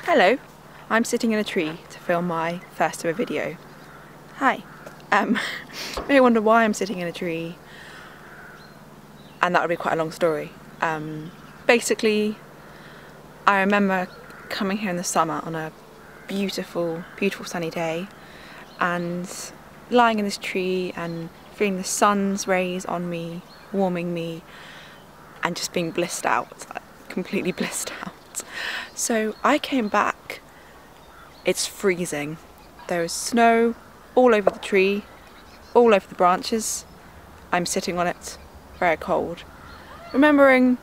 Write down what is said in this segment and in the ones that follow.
Hello, I'm sitting in a tree to film my first ever video. Hi. You may wonder why I'm sitting in a tree, and that would be quite a long story. Basically, I remember coming here in the summer on a beautiful, beautiful sunny day and lying in this tree and feeling the sun's rays on me, warming me, and just being blissed out, completely blissed out. So I came back, it's freezing, there is snow all over the tree, all over the branches, I'm sitting on it, very cold, remembering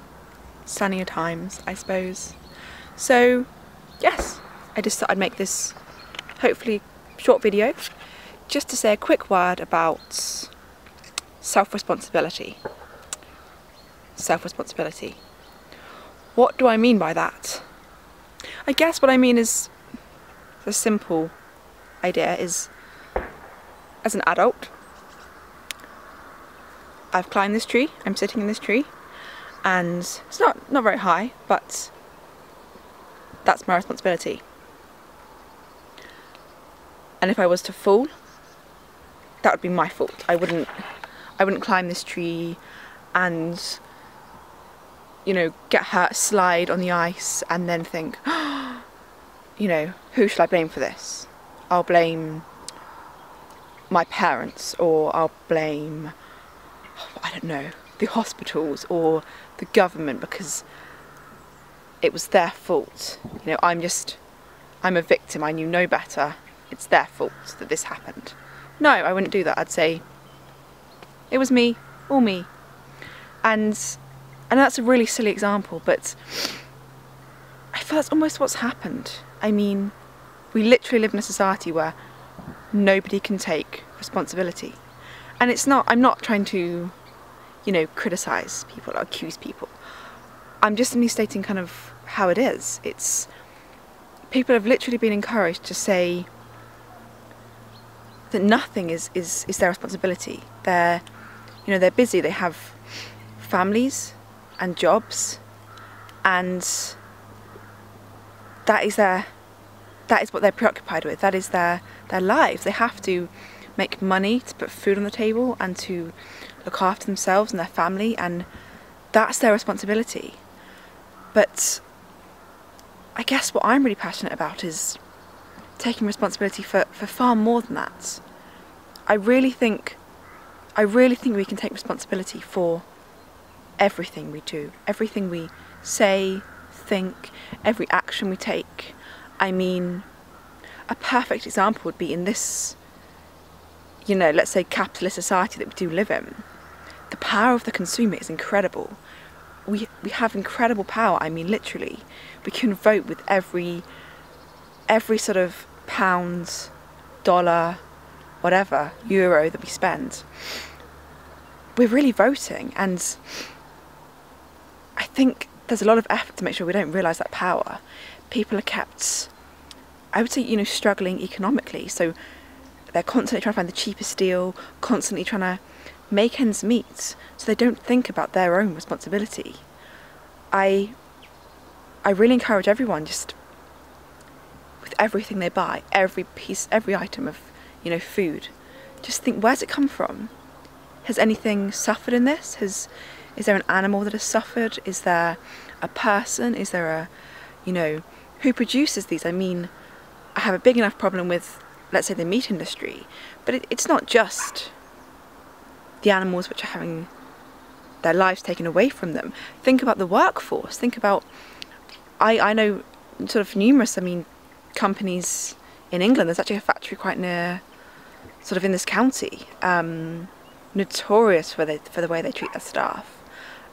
sunnier times, I suppose. So yes, I just thought I'd make this hopefully short video just to say a quick word about self-responsibility. Self-responsibility. What do I mean by that? I guess what I mean is, the simple idea is, as an adult, I've climbed this tree, I'm sitting in this tree, and it's not very high, but that's my responsibility. And if I was to fall, that would be my fault. I wouldn't climb this tree and, you know, get hurt, slide on the ice, and then think, you know, who should I blame for this? I'll blame my parents, or I'll blame, I don't know, the hospitals or the government because it was their fault. You know, I'm a victim, I knew no better, it's their fault that this happened. No, I wouldn't do that. I'd say, it was me, all me. And that's a really silly example, but I feel that's almost what's happened. I mean, we literally live in a society where nobody can take responsibility. And it's not, I'm not trying to, you know, criticise people or accuse people. I'm just simply stating kind of how it is. It's, people have literally been encouraged to say that nothing is their responsibility. They're, you know, they're busy, they have families and jobs, and that is what they're preoccupied with. That is their lives. They have to make money to put food on the table and to look after themselves and their family, and that's their responsibility. But I guess what I'm really passionate about is taking responsibility for far more than that. I really think we can take responsibility for everything we do, everything we say, think, every action we take. I mean, a perfect example would be in this, you know, let's say capitalist society that we do live in. The power of the consumer is incredible. We have incredible power. I mean, literally, we can vote with every sort of pound, dollar, whatever, euro that we spend. We're really voting, and I think there's a lot of effort to make sure we don't realise that power. People are kept, I would say, you know, struggling economically, so they're constantly trying to find the cheapest deal, constantly trying to make ends meet, so they don't think about their own responsibility. I really encourage everyone, just with everything they buy, every piece, every item of, you know, food, just think, where's it come from? Has anything suffered in this? Is there an animal that has suffered? Is there a person? Is there a, you know, who produces these? I mean, I have a big enough problem with, let's say, the meat industry, but it's not just the animals which are having their lives taken away from them. Think about the workforce. Think about, I know sort of numerous, I mean, companies in England. There's actually a factory quite near, sort of in this county, notorious for the way they treat their staff.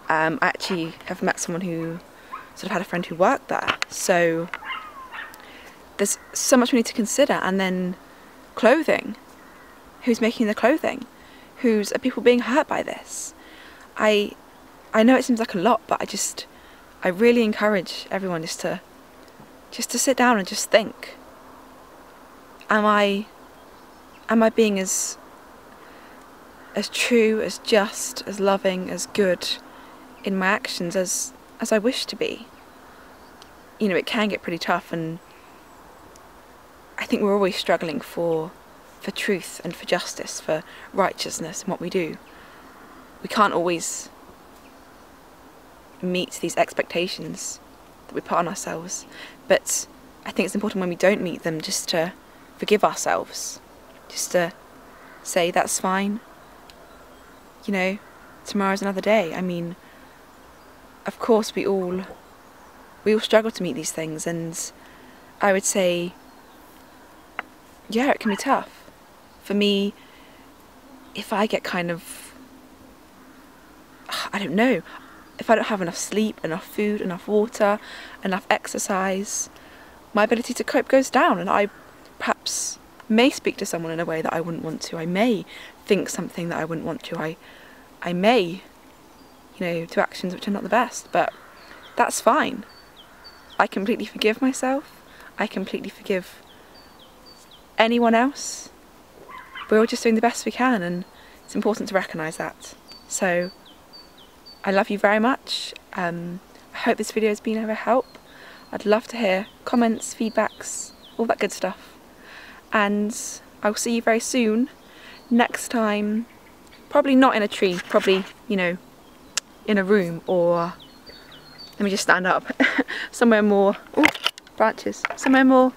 I actually have met someone who sort of had a friend who worked there. So there's so much we need to consider. And then clothing. Who's making the clothing? Are people being hurt by this? I know it seems like a lot, but I really encourage everyone just to sit down and just think. Am I being as true, as just, as loving, as good in my actions as I wish to be? You know, it can get pretty tough, and think we're always struggling for truth and for justice, for righteousness in what we do. We can't always meet these expectations that we put on ourselves, but I think it's important when we don't meet them just to forgive ourselves, just to say that's fine, you know, tomorrow's another day. I mean, of course we all struggle to meet these things, and I would say, yeah, it can be tough. For me, if I get kind of, I don't know, if I don't have enough sleep, enough food, enough water, enough exercise, my ability to cope goes down, and I perhaps may speak to someone in a way that I wouldn't want to. I may think something that I wouldn't want to. I may, you know, do actions which are not the best, but that's fine. I completely forgive myself. I completely forgive anyone else. We're all just doing the best we can, and it's important to recognise that. So I love you very much. I hope this video has been of help. I'd love to hear comments, feedbacks, all that good stuff. And I'll see you very soon. Next time, probably not in a tree, probably, you know, in a room, or let me just stand up, somewhere more, ooh, branches, somewhere more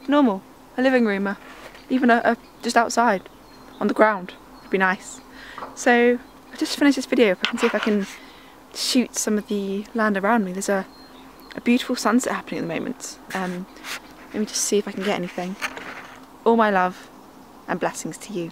normal, a living room, even just outside, on the ground, would be nice. So I'll just finish this video up. I can see if I can shoot some of the land around me. There's a beautiful sunset happening at the moment. Let me just see if I can get anything. All my love and blessings to you.